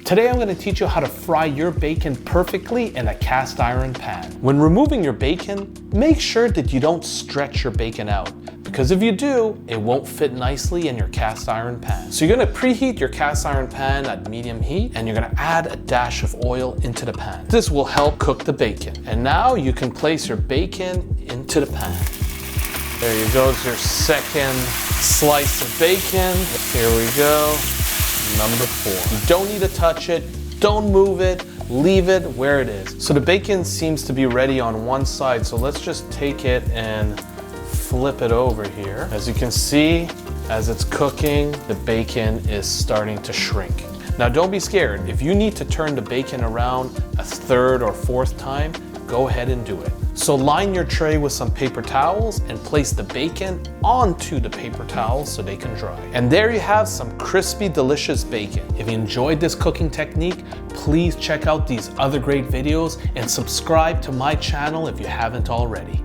Today I'm going to teach you how to fry your bacon perfectly in a cast iron pan. When removing your bacon, make sure that you don't stretch your bacon out, because if you do, it won't fit nicely in your cast iron pan. So you're going to preheat your cast iron pan at medium heat, and you're going to add a dash of oil into the pan. This will help cook the bacon. And now you can place your bacon into the pan. There you go, your second slice of bacon. Here we go. Number 4. You don't need to touch it, don't move it, leave it where it is. So the bacon seems to be ready on one side, so let's just take it and flip it over here. As you can see, as it's cooking, the bacon is starting to shrink. Now don't be scared. If you need to turn the bacon around a third or fourth time, go ahead and do it. So line your tray with some paper towels and place the bacon onto the paper towels so they can dry. And there you have some crispy, delicious bacon. If you enjoyed this cooking technique, please check out these other great videos and subscribe to my channel if you haven't already.